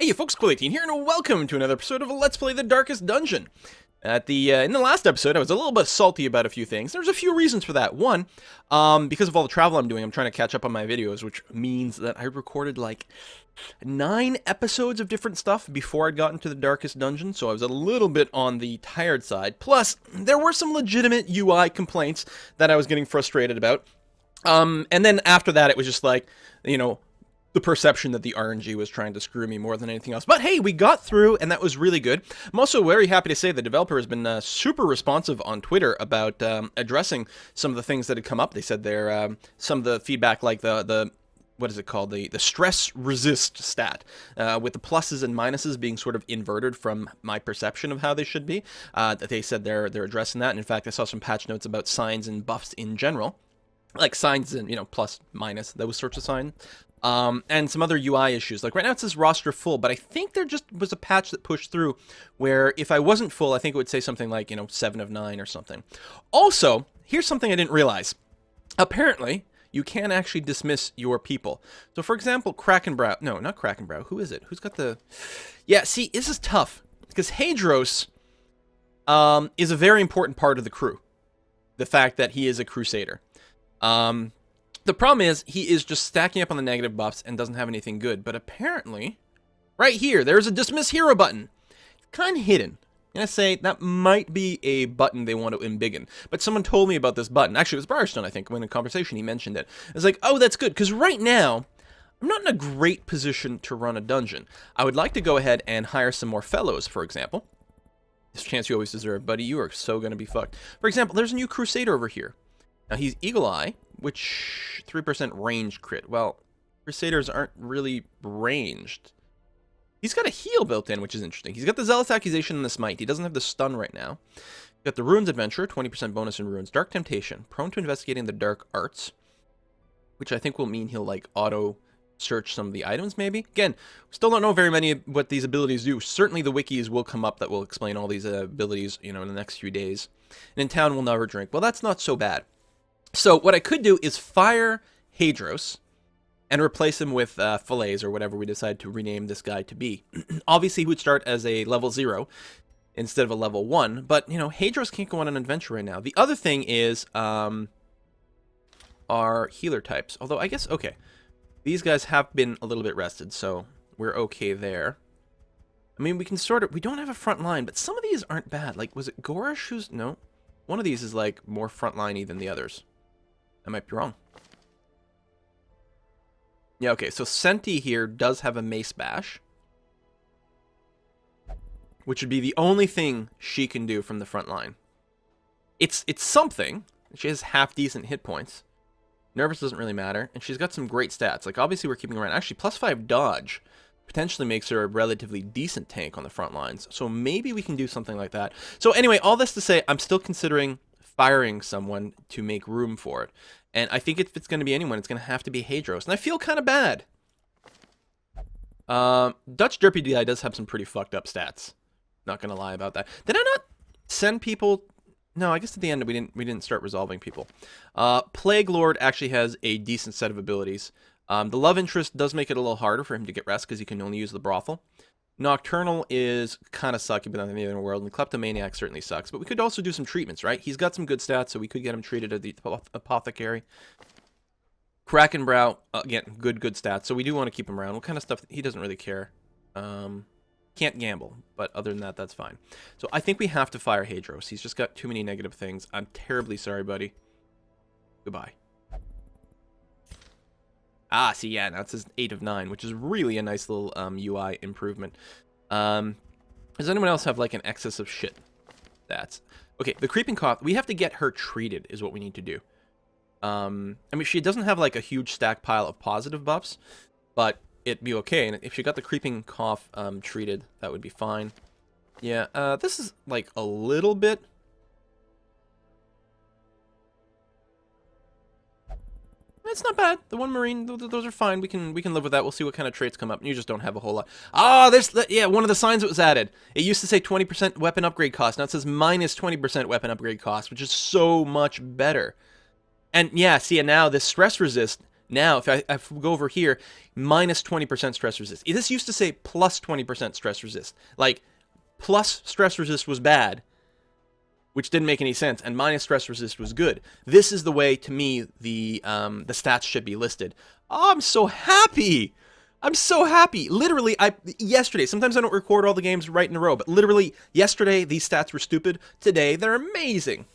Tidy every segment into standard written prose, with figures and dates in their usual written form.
Hey you folks, Cool18 here, and welcome to another episode of Let's Play The Darkest Dungeon. In the last episode, I was a little bit salty about a few things. There's a few reasons for that. One, because of all the travel I'm doing, I'm trying to catch up on my videos, which means that I recorded like 9 episodes of different stuff before I'd gotten to the Darkest Dungeon, so I was a little bit on the tired side. Plus, there were some legitimate UI complaints that I was getting frustrated about. And then after that, it was just like, the perception that the RNG was trying to screw me more than anything else. But hey, we got through, and that was really good. I'm also very happy to say the developer has been super responsive on Twitter about addressing some of the things that had come up. They said some of the feedback, like the what is it called? The stress resist stat, with the pluses and minuses being sort of inverted from my perception of how they should be. That they said they're addressing that. And in fact, I saw some patch notes about signs and buffs in general. Like signs and, plus, minus, those sorts of signs. And some other UI issues. Like right now it says roster full, but I think there just was a patch that pushed through where if I wasn't full, I think it would say something like, 7 of 9 or something. Also, here's something I didn't realize. Apparently, you can actually dismiss your people. So for example, Krakenbrow, no, not Krakenbrow, who is it? Who's got the... Yeah, see, this is tough, because Hadros is a very important part of the crew. The fact that he is a Crusader. The problem is, he is just stacking up on the negative buffs and doesn't have anything good. But apparently, right here, there's a Dismiss Hero button. It's kind of hidden. I'm going to say that might be a button they want to embiggen. But someone told me about this button. Actually, it was Briarstone, I think, when in conversation he mentioned it. It's like, oh, that's good. Because right now, I'm not in a great position to run a dungeon. I would like to go ahead and hire some more fellows, for example. This chance you always deserve, buddy. You are so going to be fucked. For example, there's a new Crusader over here. Now, he's Eagle Eye, which 3% range crit. Well, Crusaders aren't really ranged. He's got a heal built in, which is interesting. He's got the Zealous Accusation and the Smite. He doesn't have the stun right now. He's got the Runes Adventure, 20% bonus in Runes. Dark Temptation, prone to investigating the dark arts, which I think will mean he'll, like, auto-search some of the items, maybe? Again, we still don't know very many of what these abilities do. Certainly the wikis will come up that will explain all these abilities, in the next few days. And in town, we'll never drink. Well, that's not so bad. So what I could do is fire Hadros and replace him with Fillets or whatever we decide to rename this guy to be. Obviously, he would start as a level 0 instead of a level 1, but, Hadros can't go on an adventure right now. The other thing is our healer types, although I guess, okay, these guys have been a little bit rested, so we're okay there. I mean, we can we don't have a front line, but some of these aren't bad. Like, was it Gorish who's, no, one of these is, like, more frontliney than the others. I might be wrong. Yeah, okay, so Senti here does have a Mace Bash, which would be the only thing she can do from the front line. It's something. She has half-decent hit points. Nervous doesn't really matter, and she's got some great stats. Like, obviously we're keeping her around. Actually, +5 dodge potentially makes her a relatively decent tank on the front lines, so maybe we can do something like that. So anyway, all this to say, I'm still considering firing someone to make room for it. And I think if it's going to be anyone, it's going to have to be Hadros. And I feel kind of bad. Dutch Derpy DI does have some pretty fucked up stats. Not going to lie about that. Did I not send people? No, I guess at the end we didn't start resolving people. Plague Lord actually has a decent set of abilities. The Love Interest does make it a little harder for him to get rest because he can only use the Brothel. Nocturnal is kind of sucky, but not in the other world, and Kleptomaniac certainly sucks. But we could also do some treatments, right? He's got some good stats, so we could get him treated at the Apothecary. Krakenbrow, again, good stats, so we do want to keep him around. What kind of stuff? He doesn't really care. Can't gamble, but other than that, that's fine. So I think we have to fire Hadros. He's just got too many negative things. I'm terribly sorry, buddy. Goodbye. Ah, see, yeah, now it says 8 of 9, which is really a nice little UI improvement. Does anyone else have, like, an excess of shit? That's... Okay, the Creeping Cough, we have to get her treated, is what we need to do. I mean, she doesn't have, like, a huge stack pile of positive buffs, but it'd be okay. And if she got the Creeping Cough treated, that would be fine. Yeah, this is, like, a little bit... It's not bad. The one Marine, those are fine. We can live with that. We'll see what kind of traits come up. You just don't have a whole lot. Ah, yeah, one of the signs that was added. It used to say 20% weapon upgrade cost. Now it says minus 20% weapon upgrade cost, which is so much better. And yeah, see, and now this stress resist Now, if we go over here, minus 20% stress resist. This used to say plus 20% stress resist. Like, plus stress resist was bad, which didn't make any sense, and minus stress resist was good. This is the way, to me, the stats should be listed. Oh, I'm so happy! I'm so happy. Literally, yesterday, sometimes I don't record all the games right in a row, but literally, yesterday, these stats were stupid. Today, they're amazing.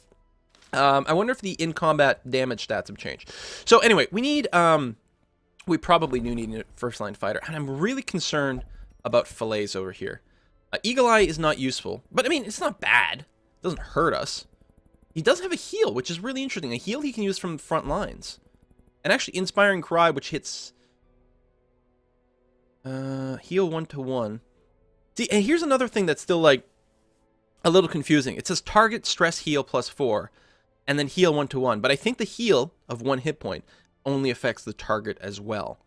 I wonder if the in-combat damage stats have changed. So anyway, we probably do need a first-line fighter, and I'm really concerned about Falaise over here. Eagle Eye is not useful, but I mean, it's not bad. It doesn't hurt us. He does have a heal, which is really interesting. A heal he can use from the front lines. And actually, Inspiring Cry, which hits... heal 1-to-1. See, and here's another thing that's still, like, a little confusing. It says target stress heal +4. And then heal 1-to-1. But I think the heal of 1 hit point only affects the target as well.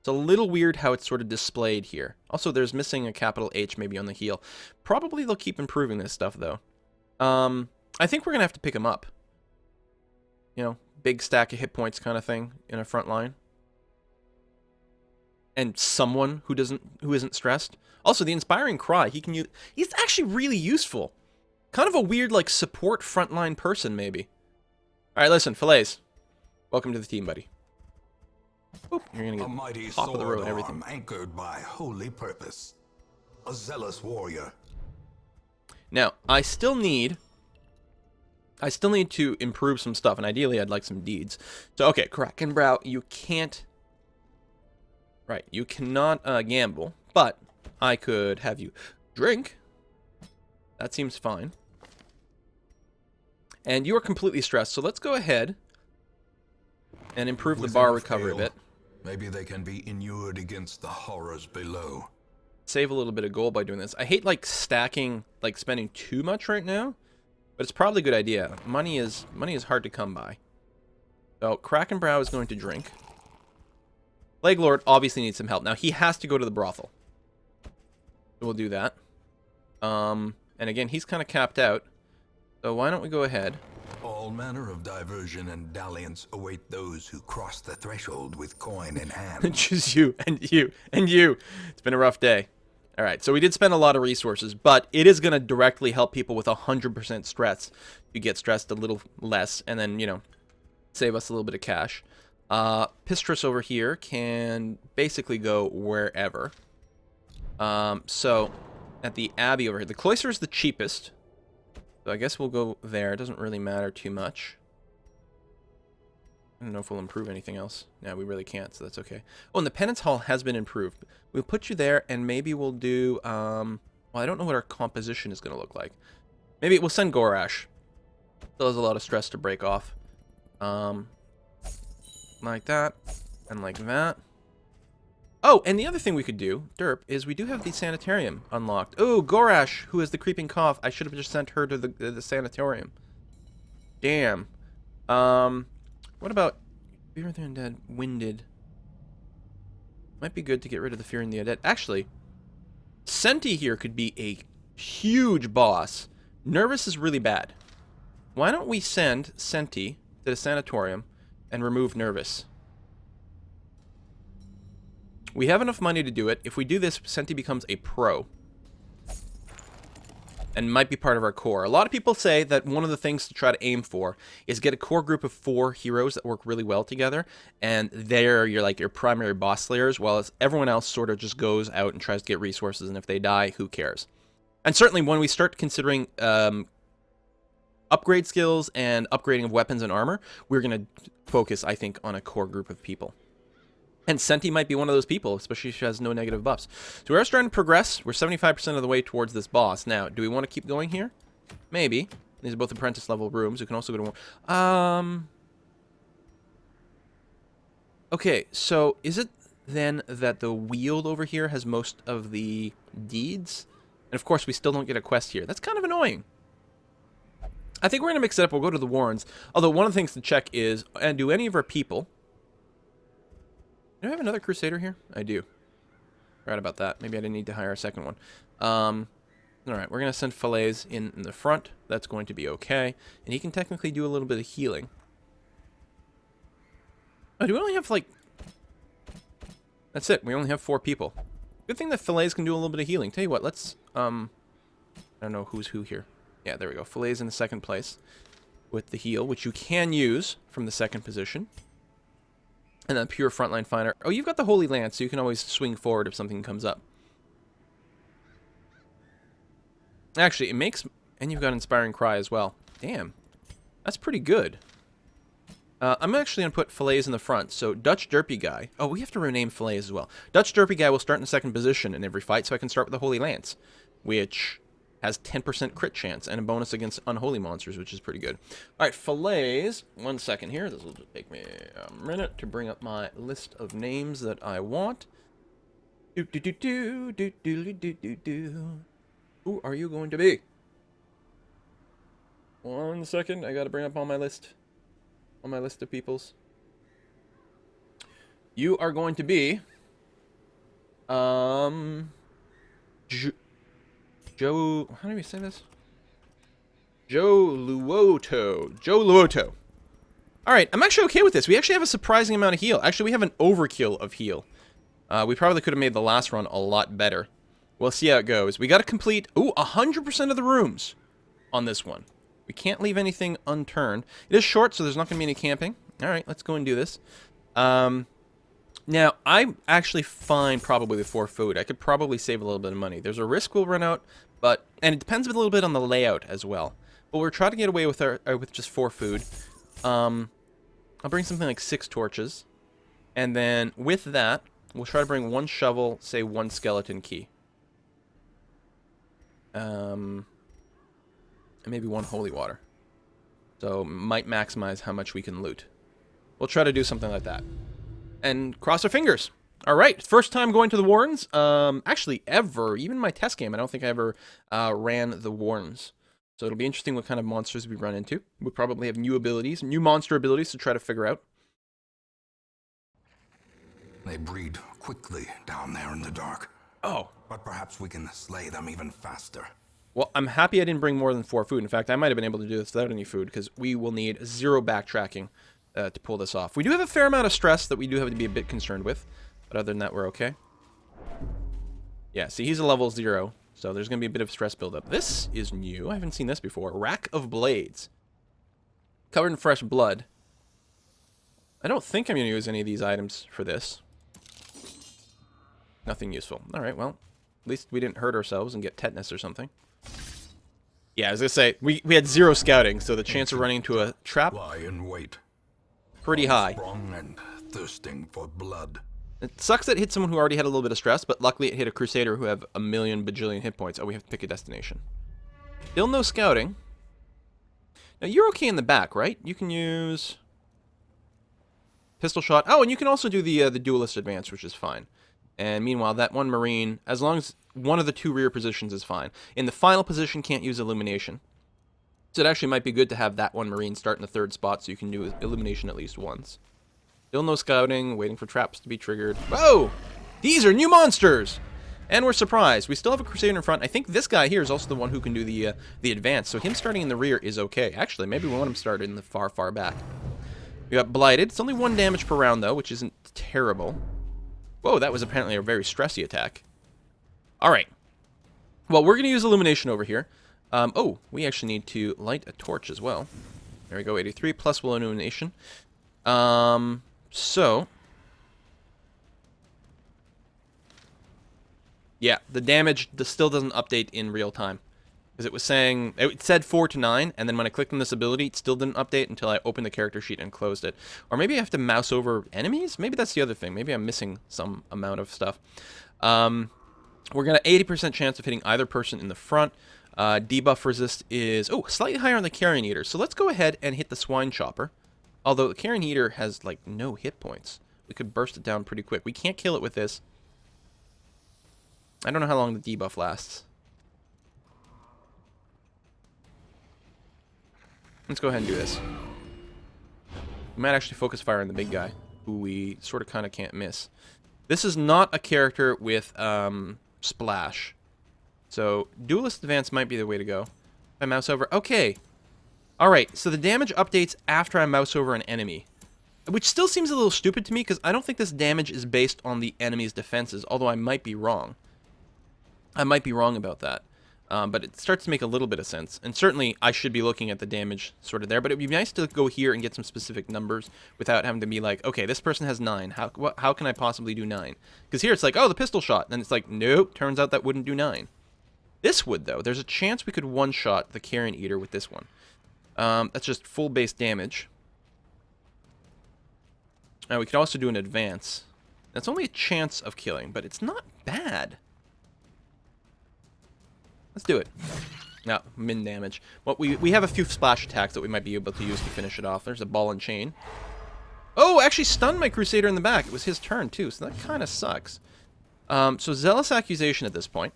It's a little weird how it's sort of displayed here. Also, there's missing a capital H maybe on the heal. Probably they'll keep improving this stuff, though. I think we're going to have to pick him up. You know, big stack of hit points kind of thing in a front line. And someone who isn't stressed. Also, the Inspiring Cry, he's actually really useful. Kind of a weird, like, support frontline person, maybe. Alright, listen, Falaise. Welcome to the team, buddy. Oop, you're gonna get top of the road and everything. Anchored by holy purpose. A zealous warrior. Now, I still need to improve some stuff, and ideally I'd like some deeds. So, okay, Krakenbrow, you can't... Right, you cannot gamble, but I could have you drink. That seems fine. And you are completely stressed, so let's go ahead and improve the bar recovery a bit. Maybe they can be inured against the horrors below. Save a little bit of gold by doing this. I hate, like, stacking, like, spending too much right now, but it's probably a good idea. Money is hard to come by. So, Krakenbrow is going to drink. Leglord obviously needs some help. Now, he has to go to the brothel. So we'll do that. And again, he's kind of capped out. So why don't we go ahead? All manner of diversion and dalliance await those who cross the threshold with coin in hand. Just you, and you, and you. It's been a rough day. All right, so we did spend a lot of resources, but it is going to directly help people with 100% stress. You get stressed a little less, and then, you know, save us a little bit of cash. Pistris over here can basically go wherever. So, at the Abbey over here, the Cloister is the cheapest. So I guess we'll go there. It doesn't really matter too much. I don't know if we'll improve anything else. No, we really can't, so that's okay. Oh, and the Penance Hall has been improved. We'll put you there, and maybe we'll do, well, I don't know what our composition is going to look like. Maybe we'll send Gorash. Still has a lot of stress to break off. Like that, and like that. Oh, and the other thing we could do, Derp, is we do have the Sanitarium unlocked. Oh, Gorash, who has the creeping cough. I should have just sent her to the Sanitarium. Damn. What about Fear of the Undead, Winded? Might be good to get rid of the Fear of the Undead. Actually, Senti here could be a huge boss. Nervous is really bad. Why don't we send Senti to the Sanatorium and remove Nervous? We have enough money to do it. If we do this, Senti becomes a pro. And might be part of our core. A lot of people say that one of the things to try to aim for is get a core group of 4 heroes that work really well together. And they're your primary boss slayers, while everyone else sort of just goes out and tries to get resources. And if they die, who cares? And certainly when we start considering upgrade skills and upgrading of weapons and armor, we're going to focus, I think, on a core group of people. And Senti might be one of those people, especially if she has no negative buffs. So we are starting to progress. We're 75% of the way towards this boss. Now, do we want to keep going here? Maybe. These are both apprentice level rooms. We can also go to more. Okay, so is it then that the Weald over here has most of the deeds? And of course, we still don't get a quest here. That's kind of annoying. I think we're going to mix it up. We'll go to the Warrens. Although one of the things to check is, and do any of our people... Do I have another Crusader here? I do. Right about that. Maybe I didn't need to hire a second one. Alright, we're going to send Falaise in the front. That's going to be okay. And he can technically do a little bit of healing. Oh, do we only have, like, That's it. We only have 4 people. Good thing that fillets can do a little bit of healing. Tell you what, let's, I don't know who's who here. Yeah, there we go. Fillets in the second place with the heal, which you can use from the second position. And then pure frontline finder. Oh, you've got the Holy Lance, so you can always swing forward if something comes up. Actually, it makes... And you've got Inspiring Cry as well. Damn. That's pretty good. I'm actually going to put fillets in the front. So Dutch Derpy Guy. Oh, we have to rename fillets as well. Dutch Derpy Guy will start in the second position in every fight, so I can start with the Holy Lance, which has 10% crit chance and a bonus against unholy monsters, which is pretty good. All right, fillets. 1 second here. This will just take me a minute to bring up my list of names that I want. Who are you going to be? 1 second. I got to bring up on my list. On my list of peoples. You are going to be Joe, how do we say this? Joe Luoto. Joe Luoto. Alright, I'm actually okay with this. We actually have a surprising amount of heal. Actually, we have an overkill of heal. We probably could have made the last run a lot better. We'll see how it goes. We got to complete, 100% of the rooms on this one. We can't leave anything unturned. It is short, so there's not going to be any camping. Alright, let's go and do this. Now, I'm actually fine probably with 4 food. I could probably save a little bit of money. There's a risk we'll run out, but... And it depends a little bit on the layout as well. But we're trying to get away with with just 4 food. I'll bring something like 6 torches. And then, with that, we'll try to bring 1 shovel, say 1 skeleton key. And maybe 1 holy water. So, might maximize how much we can loot. We'll try to do something like that. And cross our fingers. All right, first time going to the Warrens. Actually, ever. Even my test game, I don't think I ever ran the Warrens. So it'll be interesting what kind of monsters we run into. We'll probably have new abilities, new monster abilities to try to figure out. They breed quickly down there in the dark. Oh. But perhaps we can slay them even faster. Well, I'm happy I didn't bring more than 4 food. In fact, I might have been able to do this without any food, because we will need 0 backtracking to pull this off. We do have a fair amount of stress that we do have to be a bit concerned with. But other than that, we're okay. Yeah, see, he's a level 0. So there's going to be a bit of stress buildup. This is new. I haven't seen this before. Rack of Blades. Covered in fresh blood. I don't think I'm going to use any of these items for this. Nothing useful. Alright, well, at least we didn't hurt ourselves and get tetanus or something. Yeah, I was going to say, we had 0 scouting, so the chance of running into a trap... Lie in wait. Pretty high. Strong and thirsting for blood. It sucks that it hit someone who already had a little bit of stress, but luckily it hit a Crusader who have a million bajillion hit points. Oh, we have to pick a destination. Still no scouting. Now, you're okay in the back, right? You can use... Pistol shot. Oh, and you can also do the duelist advance, which is fine. And meanwhile, that one Marine, as long as one of the 2 rear positions is fine. In the final position, can't use illumination. So it actually might be good to have that one Marine start in the 3rd spot so you can do illumination at least once. Still no scouting, waiting for traps to be triggered. Whoa! These are new monsters! And we're surprised. We still have a Crusader in front. I think this guy here is also the one who can do the advance, so him starting in the rear is okay. Actually, maybe we want him started in the far, far back. We got Blighted. It's only 1 damage per round, though, which isn't terrible. Whoa, that was apparently a very stressy attack. Alright. Well, we're going to use illumination over here. Oh, we actually need to light a torch as well. There we go, 83 plus will illumination. So... Yeah, the damage still doesn't update in real time. Because it was saying... It said 4 to 9, and then when I clicked on this ability, it still didn't update until I opened the character sheet and closed it. Or maybe I have to mouse over enemies? Maybe that's the other thing. Maybe I'm missing some amount of stuff. We're going to 80% chance of hitting either person in the front. Debuff resist is, slightly higher on the Carrion Eater. So let's go ahead and hit the Swine Chopper. Although the Carrion Eater has, like, no hit points. We could burst it down pretty quick. We can't kill it with this. I don't know how long the debuff lasts. Let's go ahead and do this. We might actually focus fire on the big guy, who we sort of kind of can't miss. This is not a character with splash. So, Duelist Advance might be the way to go. If I mouse over... Okay. Alright, so the damage updates after I mouse over an enemy. Which still seems a little stupid to me, because I don't think this damage is based on the enemy's defenses, although I might be wrong. I might be wrong about that. But it starts to make a little bit of sense. And certainly, I should be looking at the damage sort of there. But it would be nice to go here and get some specific numbers without having to be like, okay, this person has 9. How can I possibly do 9? Because here it's like, oh, the pistol shot. And then it's like, nope, turns out that wouldn't do 9. This would, though. There's a chance we could one-shot the Carrion Eater with this one. That's just full base damage. Now, we could also do an advance. That's only a chance of killing, but it's not bad. Let's do it. No, min damage. Well, we have a few splash attacks that we might be able to use to finish it off. There's a ball and chain. Oh, actually stunned my Crusader in the back. It was his turn, too, so that kind of sucks. So Zealous Accusation at this point.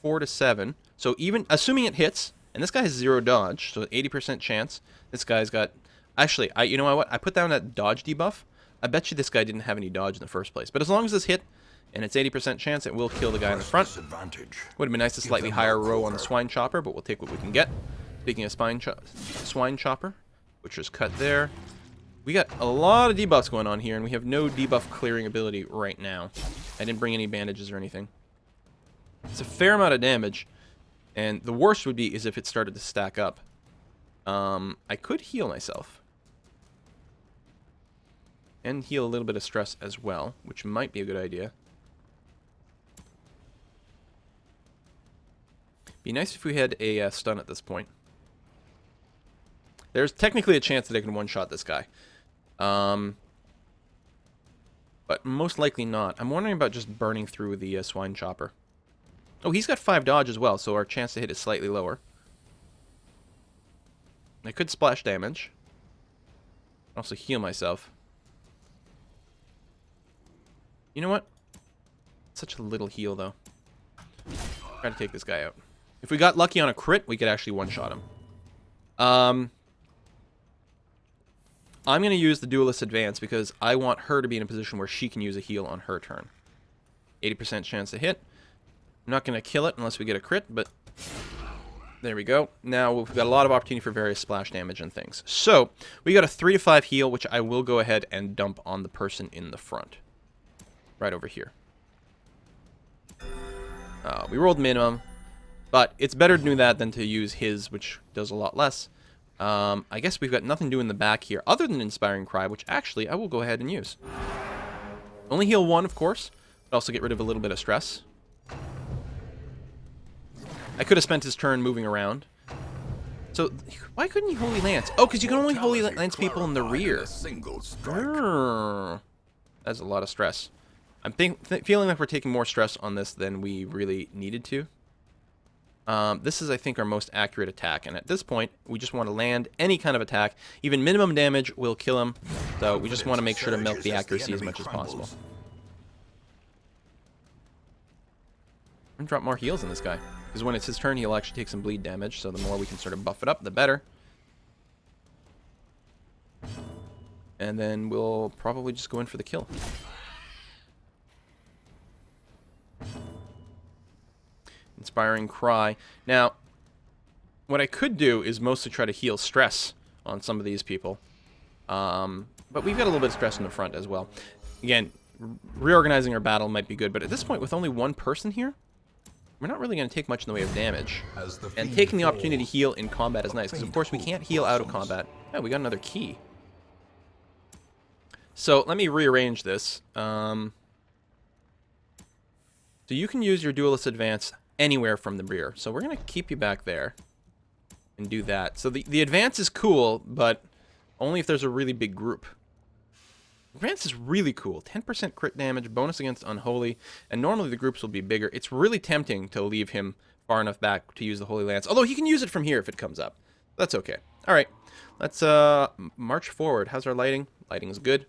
4 to 7. So even, assuming it hits, and this guy has 0 dodge, so 80% chance. This guy's got... Actually, you know what? I put down that dodge debuff. I bet you this guy didn't have any dodge in the first place. But as long as this hit, and it's 80% chance, it will kill the guy in the front. Would have been nice to slightly higher row on the Swine Chopper, but we'll take what we can get. Speaking of Swine Chopper, which is cut there. We got a lot of debuffs going on here, and we have no debuff clearing ability right now. I didn't bring any bandages or anything. It's a fair amount of damage, and the worst would be is if it started to stack up. I could heal myself. And heal a little bit of stress as well, which might be a good idea. Be nice if we had a stun at this point. There's technically a chance that I can one-shot this guy. But most likely not. I'm wondering about just burning through the Swine Chopper. Oh, he's got 5 dodge as well, so our chance to hit is slightly lower. I could splash damage. Also heal myself. You know what? Such a little heal, though. Try to take this guy out. If we got lucky on a crit, we could actually one-shot him. I'm going to use the Duelist Advance because I want her to be in a position where she can use a heal on her turn. 80% chance to hit. I'm not going to kill it unless we get a crit, but there we go. Now we've got a lot of opportunity for various splash damage and things. So we got a 3 to 5 heal, which I will go ahead and dump on the person in the front. Right over here. We rolled minimum, but it's better to do that than to use his, which does a lot less. I guess we've got nothing to do in the back here other than Inspiring Cry, which actually I will go ahead and use. Only heal 1, of course, but also get rid of a little bit of stress. I could have spent his turn moving around. So, why couldn't you Holy Lance? Oh, because you can only Holy Lance people in the rear. That's a lot of stress. I'm feeling like we're taking more stress on this than we really needed to. This is, I think, our most accurate attack. And at this point, we just want to land any kind of attack. Even minimum damage will kill him. So we just want to make sure to milk the accuracy as much as possible. I'm going to drop more heals on this guy. Because when it's his turn, he'll actually take some bleed damage. So the more we can sort of buff it up, the better. And then we'll probably just go in for the kill. Inspiring Cry. Now, what I could do is mostly try to heal stress on some of these people. But we've got a little bit of stress in the front as well. Again, reorganizing our battle might be good, but at this point, with only one person here, we're not really going to take much in the way of damage. And taking the opportunity to heal in combat is nice, because of course we can't heal out of combat. Oh, we got another key. So let me rearrange this. So you can use your Duelist Advance anywhere from the rear. So we're going to keep you back there and do that. So the advance is cool, but only if there's a really big group. Advance is really cool. 10% crit damage, bonus against Unholy, and normally the groups will be bigger. It's really tempting to leave him far enough back to use the Holy Lance, although he can use it from here if it comes up. That's okay. All right, let's march forward. How's our lighting? Lighting is good.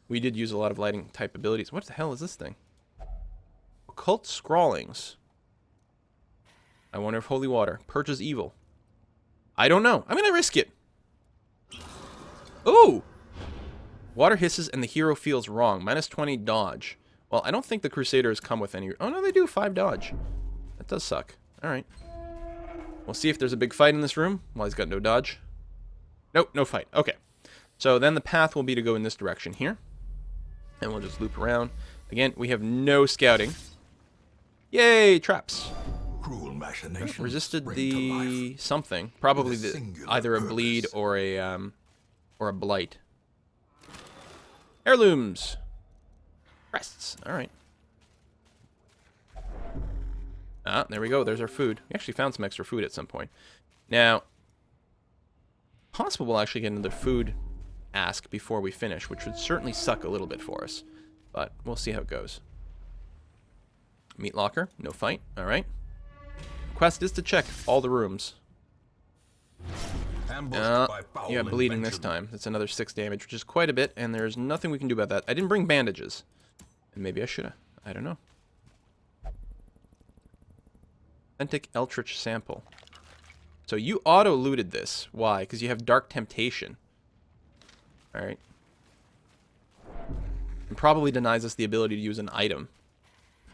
We did use a lot of lighting type abilities. What the hell is this thing? Occult Scrawlings. I wonder if Holy Water purges evil. I don't know. I'm going to risk it. Ooh! Water hisses and the hero feels wrong. Minus 20 dodge. Well, I don't think the Crusaders come with any... Oh, no, they do. 5 dodge. That does suck. All right. We'll see if there's a big fight in this room. Well, he's got no dodge. Nope, no fight. Okay. So then the path will be to go in this direction here. And we'll just loop around. Again, we have no scouting. Yay, traps. Cruel machinations Resisted bring to the life. something. Probably With a the, singular either a bleed purpose. or a blight. Heirlooms. Crests. All right. Ah, there we go. There's our food. We actually found some extra food at some point. Now, possible we'll actually get another food ask before we finish, which would certainly suck a little bit for us. But we'll see how it goes. Meat locker. No fight. All right. Quest is to check all the rooms. Ambushed by foul Yeah, bleeding this invention. time. That's another 6 damage, which is quite a bit, and there's nothing we can do about that. I didn't bring bandages. And maybe I should have. I don't know. Authentic Eldritch sample. So you auto-looted this. Why? Because you have Dark Temptation. Alright. And probably denies us the ability to use an item.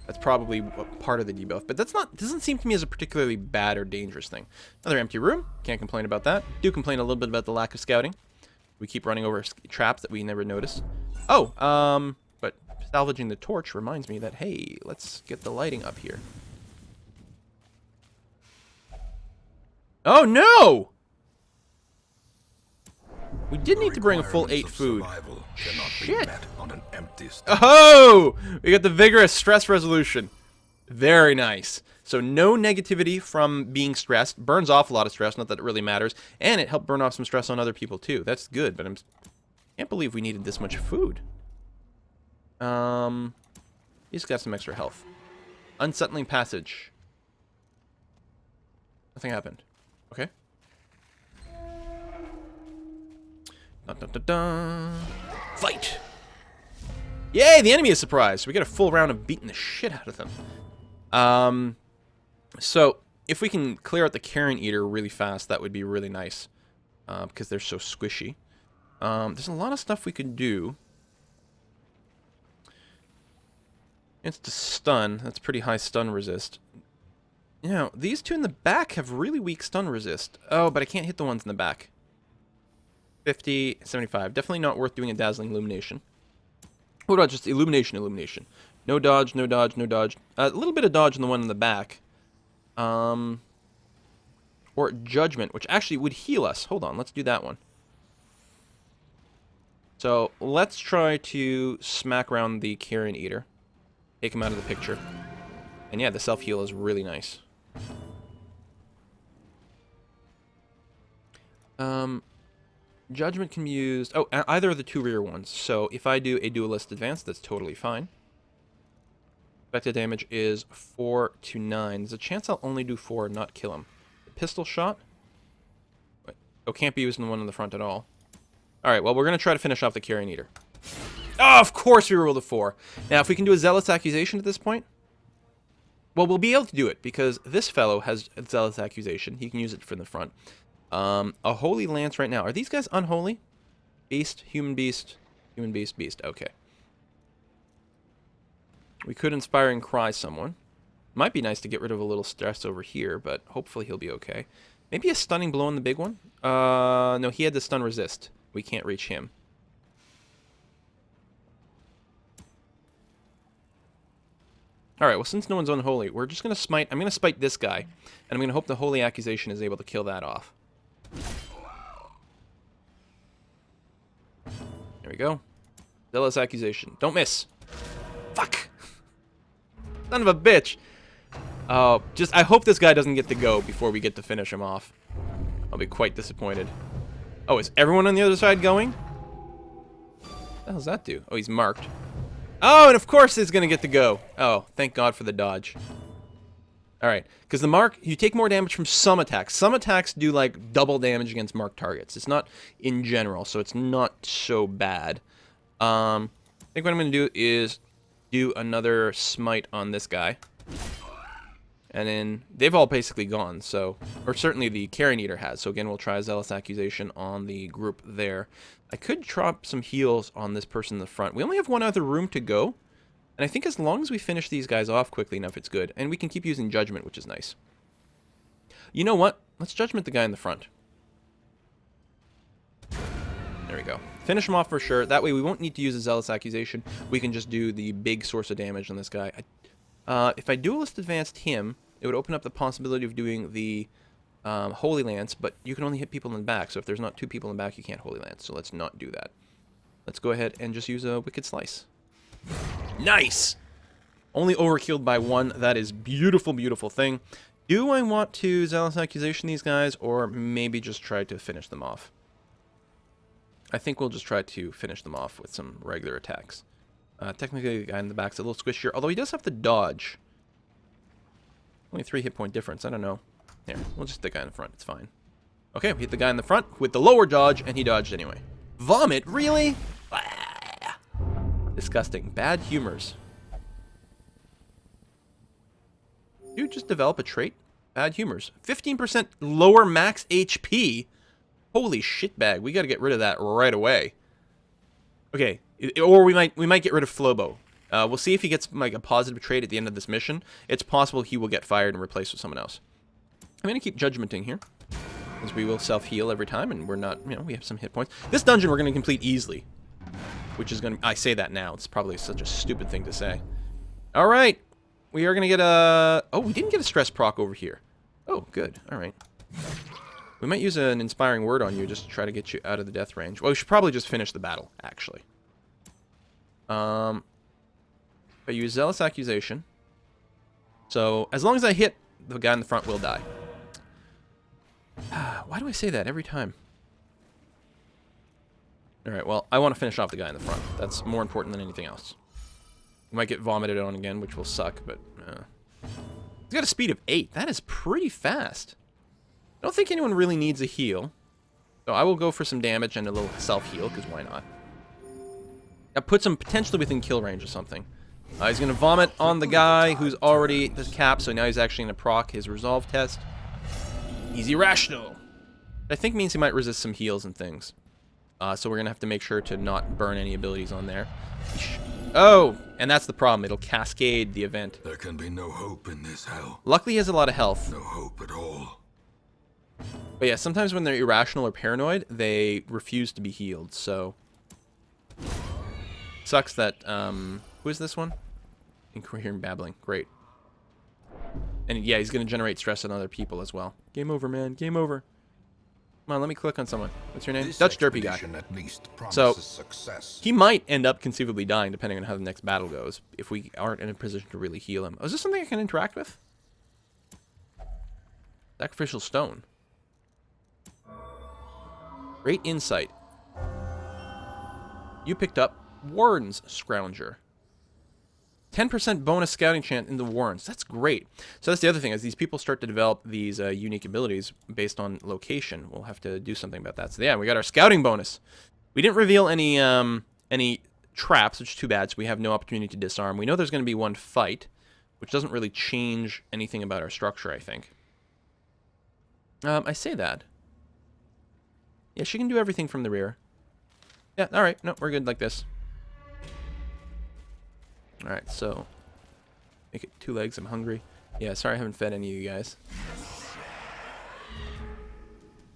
That's probably part of the debuff. But that's not, doesn't seem to me as a particularly bad or dangerous thing. Another empty room. Can't complain about that. Do complain a little bit about the lack of scouting. We keep running over traps that we never noticed. Oh, but salvaging the torch reminds me that, hey, let's get the lighting up here. Oh, no! We did need to bring a full 8 Requirements of food. survival cannot be Shit. met on an empty stomach. Oh! We got the vigorous stress resolution. Very nice. So no negativity from being stressed. Burns off a lot of stress, not that it really matters. And it helped burn off some stress on other people too. That's good, but I can't believe we needed this much food. He's got some extra health. Unsettling passage. Nothing happened. Okay. Dun, dun, dun, dun. Fight! Yay, the enemy is surprised. We get a full round of beating the shit out of them. So, if we can clear out the Carrion Eater really fast, that would be really nice. Because they're so squishy. There's a lot of stuff we could do. It's to stun. That's pretty high stun resist. You know, these two in the back have really weak stun resist. Oh, but I can't hit the ones in the back. 50, 75. Definitely not worth doing a Dazzling Illumination. What about just Illumination? No dodge, no dodge, no dodge. A little bit of dodge on the one in the back. Or Judgment, which actually would heal us. Hold on, let's do that one. So, let's try to smack around the Carrion Eater. Take him out of the picture. And yeah, the self-heal is really nice. Judgment can be used... Oh, either of the 2 rear ones. So if I do a Duelist Advance, that's totally fine. Effective damage is 4 to 9. There's a chance I'll only do 4 and not kill him. The pistol shot? Wait. Oh, can't be used in the one in the front at all. Alright, well, we're going to try to finish off the Carrion Eater. Oh, of course we rolled a 4. Now, if we can do a Zealous Accusation at this point... Well, we'll be able to do it, because this fellow has a Zealous Accusation. He can use it from the front. A Holy Lance right now. Are these guys unholy? Beast, human beast, beast. Okay. We could Inspire and Cry someone. Might be nice to get rid of a little stress over here, but hopefully he'll be okay. Maybe a Stunning Blow on the big one? No, he had the Stun Resist. We can't reach him. Alright, well, since no one's unholy, we're just going to smite... I'm going to smite this guy, and I'm going to hope the Holy Accusation is able to kill that off. There we go. Zealous Accusation. Don't miss. Fuck! Son of a bitch! Oh, I hope this guy doesn't get to go before we get to finish him off. I'll be quite disappointed. Oh, is everyone on the other side going? What the hell does that do? Oh, he's marked. Oh, and of course he's gonna get to go. Oh, thank God for the dodge. Alright, because the mark, you take more damage from some attacks. Some attacks do, like, double damage against marked targets. It's not in general, so it's not so bad. I think what I'm going to do is do another smite on this guy. And then, they've all basically gone, so... Or certainly the Carrion Eater has, so again, we'll try a Zealous Accusation on the group there. I could drop some heals on this person in the front. We only have one other room to go. And I think as long as we finish these guys off quickly enough, it's good. And we can keep using Judgment, which is nice. You know what? Let's Judgment the guy in the front. There we go. Finish him off for sure. That way we won't need to use a Zealous Accusation. We can just do the big source of damage on this guy. If I Duelist Advanced him, it would open up the possibility of doing the Holy Lance, but you can only hit people in the back. So if there's not 2 people in the back, you can't Holy Lance. So let's not do that. Let's go ahead and just use a Wicked Slice. Nice! Only overkilled by 1. That is beautiful, beautiful thing. Do I want to Zealous Accusation these guys, or maybe just try to finish them off? I think we'll just try to finish them off with some regular attacks. Technically, the guy in the back's a little squishier, although he does have to dodge. Only 3 hit point difference, I don't know. Here, we'll just hit the guy in the front, it's fine. Okay, we hit the guy in the front with the lower dodge, and he dodged anyway. Vomit? Really? Ah, disgusting. Bad humors. You just develop a trait? Bad humors. 15% lower max HP? Holy shitbag. We gotta get rid of that right away. Okay, or we might get rid of Flobo. We'll see if he gets like a positive trait at the end of this mission. It's possible he will get fired and replaced with someone else. I'm gonna keep Judgmenting here, because we will self-heal every time, and we're not, we have some hit points. This dungeon we're gonna complete easily, which is gonna, I say that now, it's probably such a stupid thing to say. Alright, we are gonna get a, oh, we didn't get a stress proc over here. Oh, good, alright. We might use an inspiring word on you just to try to get you out of the death range. Well, we should probably just finish the battle, actually. I use Zealous Accusation. So, as long as I hit, the guy in the front will die. Why do I say that every time? Alright, well, I want to finish off the guy in the front. That's more important than anything else. We might get vomited on again, which will suck, but... He's got a speed of 8. That is pretty fast. I don't think anyone really needs a heal. So I will go for some damage and a little self-heal, because why not? That puts him potentially within kill range or something. He's going to vomit on the guy who's already at the cap, so now he's actually going to proc his resolve test. He's irrational. I think means he might resist some heals and things. So we're going to have to make sure to not burn any abilities on there. Oh, and that's the problem. It'll cascade the event. There can be no hope in this hell. Luckily, he has a lot of health. No hope at all. But yeah, sometimes when they're irrational or paranoid, they refuse to be healed, so... Sucks that, who is this one? Incoherent babbling. Great. And yeah, he's going to generate stress on other people as well. Game over, man. Game over. Come on, let me click on someone. What's your name? This Dutch Derpy guy. at least So, success. he might end up conceivably dying depending on how the next battle goes, if we aren't in a position to really heal him. Oh, is this something I can interact with? Sacrificial Stone. Great insight. You picked up Warren's Scrounger. 10% bonus scouting chance in the Warrens. That's great. So that's the other thing, as these people start to develop these unique abilities based on location, we'll have to do something about that. So yeah, we got our scouting bonus. We didn't reveal any traps, which is too bad, so we have no opportunity to disarm. We know there's going to be one fight, which doesn't really change anything about our structure, I think. I say that. Yeah, she can do everything from the rear. Yeah, alright. No, we're good like this. Alright, so... Make it 2 legs. I'm hungry. Yeah, sorry I haven't fed any of you guys.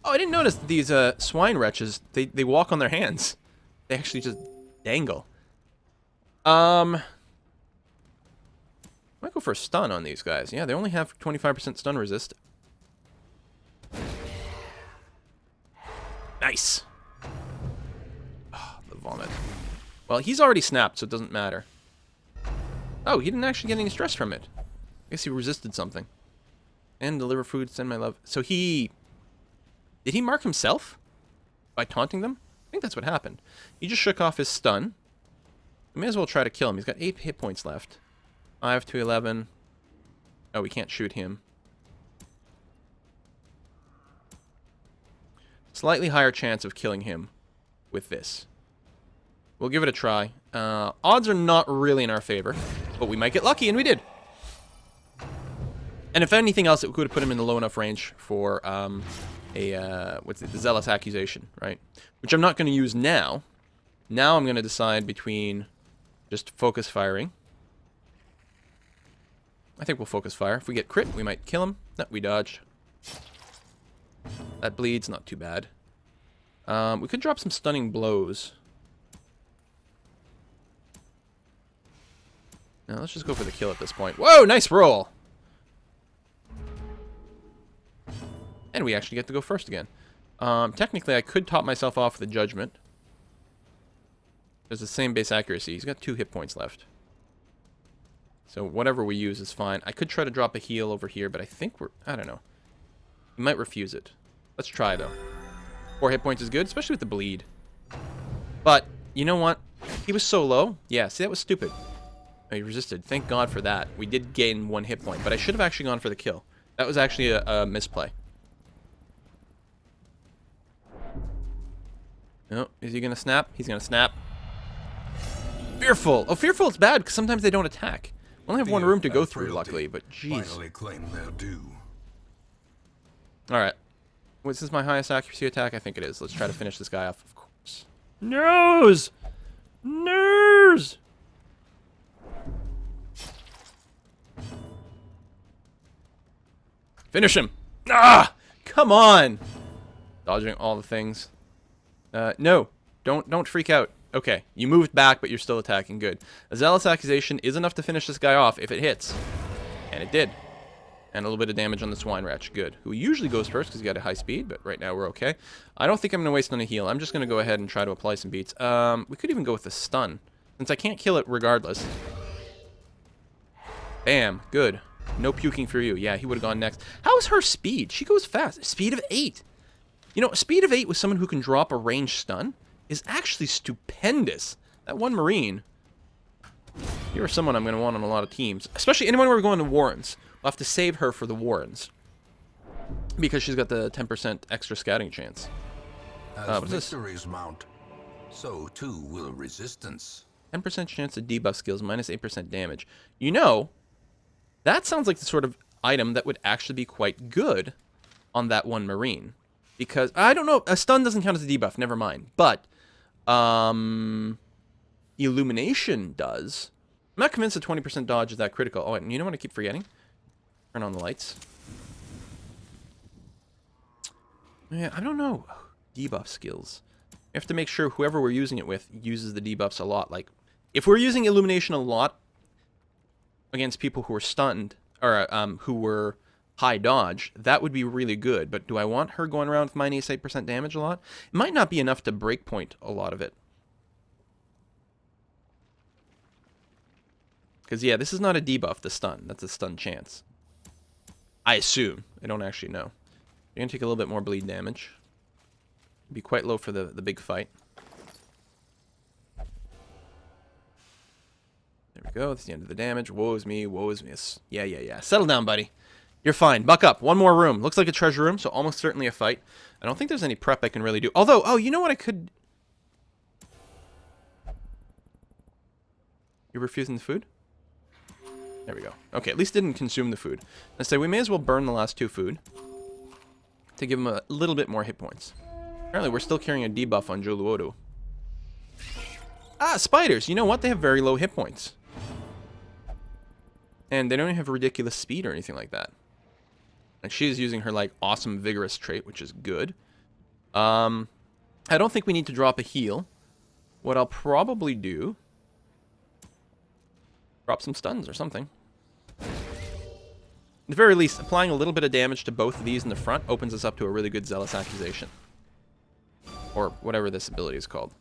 Oh, I didn't notice that these swine wretches, they walk on their hands. They actually just dangle. Might go for a stun on these guys. Yeah, they only have 25% stun resist. Nice. Oh, the vomit. Well, he's already snapped, so it doesn't matter. Oh, he didn't actually get any stress from it. I guess he resisted something. And deliver food, send my love. So he... Did he mark himself? By taunting them? I think that's what happened. He just shook off his stun. We may as well try to kill him. He's got 8 hit points left. 5 to 11. Oh, we can't shoot him. Slightly higher chance of killing him with this. We'll give it a try. Odds are not really in our favor, but we might get lucky, and we did. And if anything else, it could have put him in the low enough range for what's it, the Zealous Accusation, right? Which I'm not going to use now. Now I'm going to decide between just focus firing. I think we'll focus fire. If we get crit, we might kill him. No, we dodged. That bleeds, not too bad. We could drop some stunning blows. Now let's just go for the kill at this point. Whoa, nice roll! And we actually get to go first again. Technically, I could top myself off with a judgment. There's the same base accuracy. He's got 2 hit points left. So whatever we use is fine. I could try to drop a heal over here, but I think I don't know. He might refuse it. Let's try, though. 4 hit points is good, especially with the bleed. But, you know what? He was so low. Yeah, see, that was stupid. Oh, he resisted. Thank God for that. We did gain 1 hit point, but I should have actually gone for the kill. That was actually a misplay. Oh, is he going to snap? He's going to snap. Fearful. Oh, Fearful is bad because sometimes they don't attack. We only have 1 room to go through, luckily, but jeez. Finally claim their due. Alright. Is this my highest accuracy attack? I think it is. Let's try to finish this guy off, of course. Nose! Nose! Finish him! Ah! Come on! Dodging all the things. No. Don't freak out. Okay, you moved back, but you're still attacking. Good. A Zealous Accusation is enough to finish this guy off if it hits. And it did. And a little bit of damage on the Swine Wretch. Good. Who usually goes first because he's got a high speed, but right now we're okay. I don't think I'm going to waste on a heal. I'm just going to go ahead and try to apply some beats. We could even go with the stun, since I can't kill it regardless. Bam. Good. No puking for you. Yeah, he would have gone next. How is her speed? She goes fast. Speed of 8. You know, speed of 8 with someone who can drop a ranged stun is actually stupendous. That one Marine, you're someone I'm going to want on a lot of teams. Especially anyone where we're going to Warrens. We'll have to save her for the Warrens. Because she's got the 10% extra scouting chance. As victories mount, so too will resistance. 10% chance to debuff skills, minus 8% damage. You know, that sounds like the sort of item that would actually be quite good on that one Marine. Because, I don't know, a stun doesn't count as a debuff, never mind. But, Illumination does. I'm not convinced a 20% dodge is that critical. Oh, and you know what I keep forgetting? Turn on the lights. Yeah, I don't know. Debuff skills. We have to make sure whoever we're using it with uses the debuffs a lot. Like, if we're using Illumination a lot against people who are stunned, or who were high dodge, that would be really good. But do I want her going around with minus 8% damage a lot? It might not be enough to breakpoint a lot of it. Because, yeah, this is not a debuff, the stun. That's a stun chance. I assume. I don't actually know. You're going to take a little bit more bleed damage. Be quite low for the big fight. There we go. That's the end of the damage. Woe is me. Woe is me. Yeah. Settle down, buddy. You're fine. Buck up. 1 more room. Looks like a treasure room, so almost certainly a fight. I don't think there's any prep I can really do. Although, oh, you know what I could... You're refusing the food? There we go. Okay, at least didn't consume the food. I say we may as well burn the last 2 food to give him a little bit more hit points. Apparently, we're still carrying a debuff on Joluodo. Ah, spiders! You know what? They have very low hit points. And they don't even have ridiculous speed or anything like that. And she's using her, like, awesome vigorous trait, which is good. I don't think we need to drop a heal. What I'll probably do... drop some stuns or something. At the very least, applying a little bit of damage to both of these in the front opens us up to a really good Zealous Accusation. Or whatever this ability is called.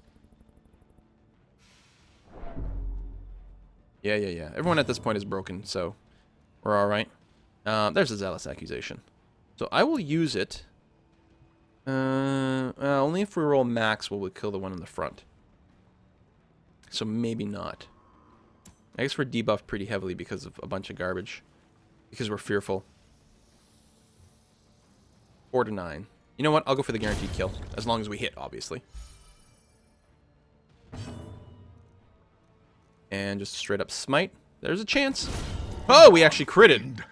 Yeah. Everyone at this point is broken, so we're alright. There's a Zealous Accusation. So I will use it. Only if we roll max will we kill the one in the front. So maybe not. I guess we're debuffed pretty heavily because of a bunch of garbage. Because we're fearful. 4 to 9. You know what? I'll go for the guaranteed kill. As long as we hit, obviously. And just straight up smite. There's a chance. Oh, we actually critted.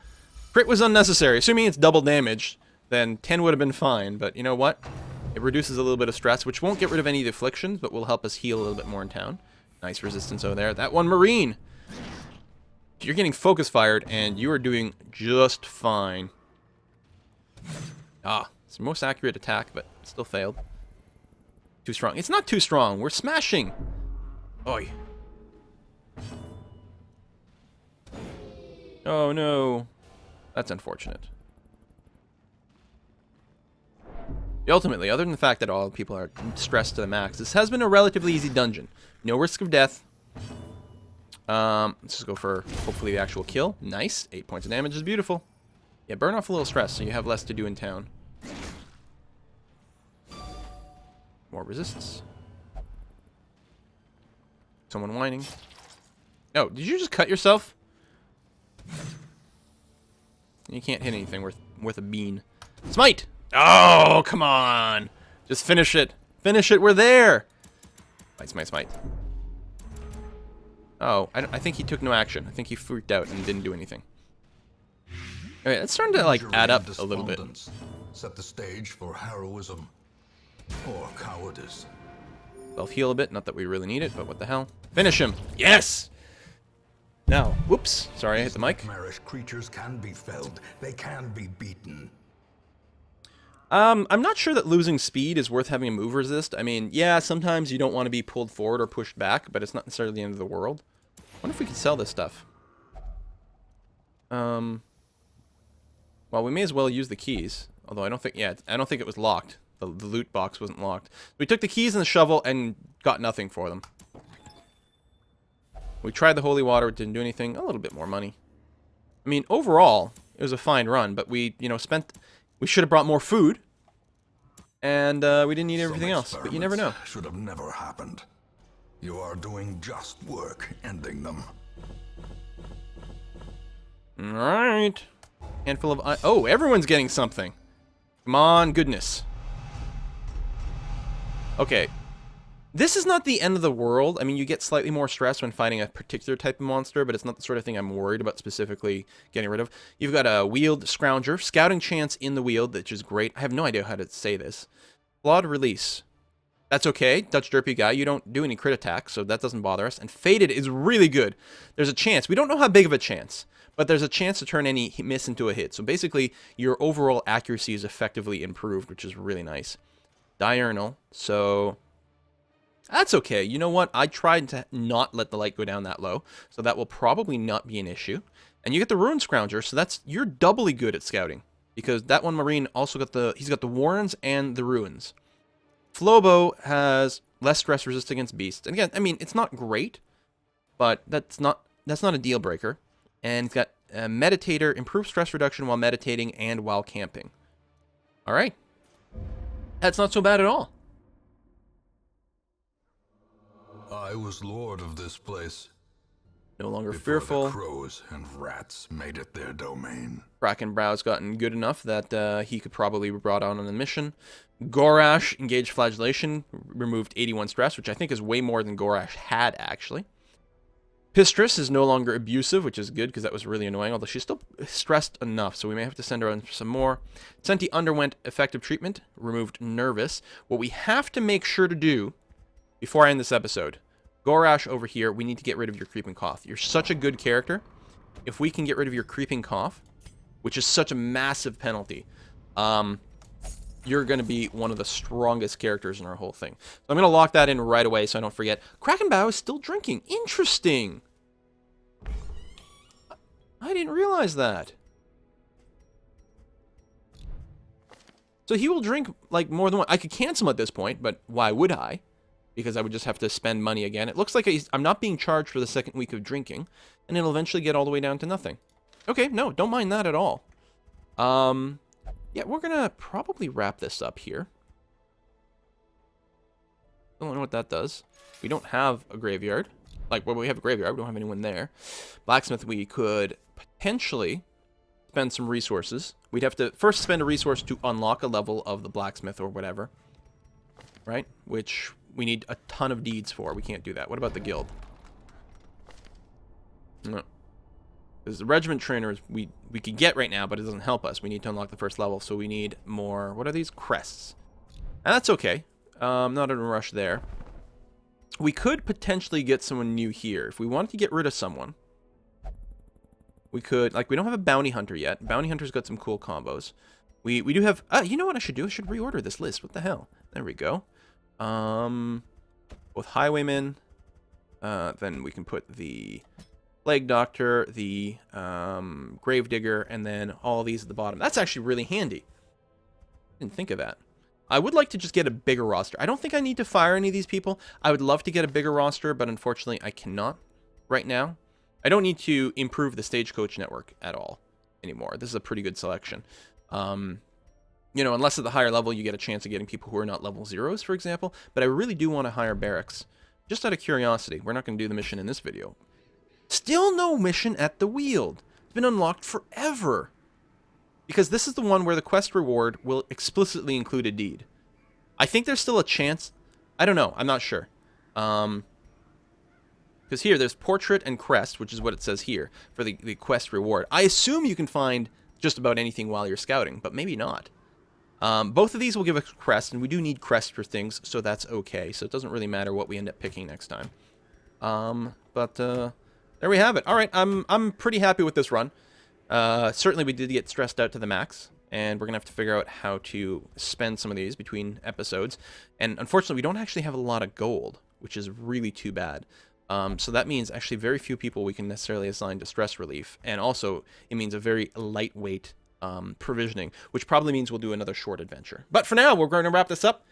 Crit was unnecessary. Assuming it's double damage, then 10 would have been fine. But you know what? It reduces a little bit of stress, which won't get rid of any of the afflictions, but will help us heal a little bit more in town. Nice resistance over there. That one Marine! You're getting focus fired, and you are doing just fine. Ah, it's the most accurate attack, but still failed. Too strong. It's not too strong. We're smashing. Oi. Oh, no. That's unfortunate. Ultimately, other than the fact that all people are stressed to the max, this has been a relatively easy dungeon. No risk of death. Let's just go for, hopefully, the actual kill. Nice. 8 points of damage is beautiful. Yeah, burn off a little stress so you have less to do in town. More resistance. Someone whining. Oh, did you just cut yourself? You can't hit anything worth a bean. Smite! Oh, come on! Just finish it. Finish it, we're there! Smite, smite, smite. Oh, I think he took no action. I think he freaked out and didn't do anything. Okay, it's starting to, like, add up a little bit. Set the stage for heroism or cowardice. Self-heal a bit, not that we really need it, but what the hell. Finish him! Yes! Now, whoops, sorry, I hit the mic. Nightmarish creatures can be felled. They can be beaten. I'm not sure that losing speed is worth having a move resist. I mean, yeah, sometimes you don't want to be pulled forward or pushed back, but it's not necessarily the end of the world. I wonder if we could sell this stuff. Well, we may as well use the keys. Although I don't think, yeah, I don't think it was locked. The loot box wasn't locked. We took the keys and the shovel and got nothing for them. We tried the holy water, it didn't do anything. A little bit more money. I mean, overall, it was a fine run, but we, you know, we should have brought more food, and we didn't need everything else. But you never know. Should have never happened. You are doing just work, ending them. All right. Handful of... oh, everyone's getting something. Come on, goodness. Okay. This is not the end of the world. I mean, you get slightly more stress when fighting a particular type of monster, but it's not the sort of thing I'm worried about specifically getting rid of. You've got a Wheeled Scrounger, Scouting Chance in the Wheeled, which is great. I have no idea how to say this. Flawed Release. That's okay. Dutch Derpy guy, you don't do any crit attacks, so that doesn't bother us. And Faded is really good. There's a chance. We don't know how big of a chance, but there's a chance to turn any miss into a hit. So basically, your overall accuracy is effectively improved, which is really nice. Diurnal. So... that's okay. You know what? I tried to not let the light go down that low, so that will probably not be an issue. And you get the Ruin Scrounger, so you're doubly good at scouting, because that one Marine also got he's got the Warrens and the Ruins. Flobo has less stress resist against beasts. And again, I mean, it's not great, but that's not a deal breaker. And it's got a Meditator, improved stress reduction while meditating and while camping. All right. That's not so bad at all. I was lord of this place. No longer before fearful. The crows and rats made it their domain. Brackenbrow's gotten good enough that he could probably be brought on a mission. Gorash engaged flagellation, removed 81 stress, which I think is way more than Gorash had, actually. Pistress is no longer abusive, which is good because that was really annoying, although she's still stressed enough, so we may have to send her on for some more. Senti underwent effective treatment, removed nervous. What we have to make sure to do before I end this episode, Gorash over here, we need to get rid of your Creeping Cough. You're such a good character. If we can get rid of your Creeping Cough, which is such a massive penalty, you're going to be one of the strongest characters in our whole thing. So I'm going to lock that in right away so I don't forget. Krakenbow is still drinking. Interesting. I didn't realize that. So he will drink, like, more than one. I could cancel him at this point, but why would I? Because I would just have to spend money again. It looks like I'm not being charged for the second week of drinking, and it'll eventually get all the way down to nothing. Okay, no, don't mind that at all. Yeah, we're gonna probably wrap this up here. Don't know what that does. We don't have a graveyard. Like, well, we have a graveyard, we don't have anyone there. Blacksmith, we could potentially spend some resources. We'd have to first spend a resource to unlock a level of the blacksmith or whatever. Right? Which we need a ton of deeds for. We can't do that. What about the guild? No. Because the regiment trainers we could get right now, but it doesn't help us. We need to unlock the first level, so we need more... what are these? Crests. And that's okay. Not in a rush there. We could potentially get someone new here. If we wanted to get rid of someone, we could... like, we don't have a bounty hunter yet. Bounty hunter's got some cool combos. We do have... you know what I should do? I should reorder this list. What the hell? There we go. Both highwaymen. Then we can put the Plague Doctor, the Grave Digger, and then all these at the bottom. That's actually really handy. Didn't think of that. I would like to just get a bigger roster. I don't think I need to fire any of these people. I would love to get a bigger roster, but unfortunately I cannot right now. I don't need to improve the Stagecoach network at all anymore. This is a pretty good selection. You know, unless at the higher level you get a chance of getting people who are not level 0s, for example. But I really do want to hire barracks. Just out of curiosity. We're not going to do the mission in this video. Still no mission at the Weald. It's been unlocked forever. Because this is the one where the quest reward will explicitly include a deed. I think there's still a chance. I don't know. I'm not sure. Because here, there's Portrait and Crest, which is what it says here, for the quest reward. I assume you can find just about anything while you're scouting, but maybe not. Both of these will give us Crest, and we do need Crest for things, so that's okay. So it doesn't really matter what we end up picking next time. There we have it. All right, I'm pretty happy with this run. Certainly we did get stressed out to the max, and we're going to have to figure out how to spend some of these between episodes. And unfortunately, we don't actually have a lot of gold, which is really too bad. So that means actually very few people we can necessarily assign to stress relief. And also, it means a very lightweight provisioning, which probably means we'll do another short adventure. But for now, we're going to wrap this up.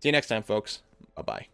See you next time, folks. Bye-bye.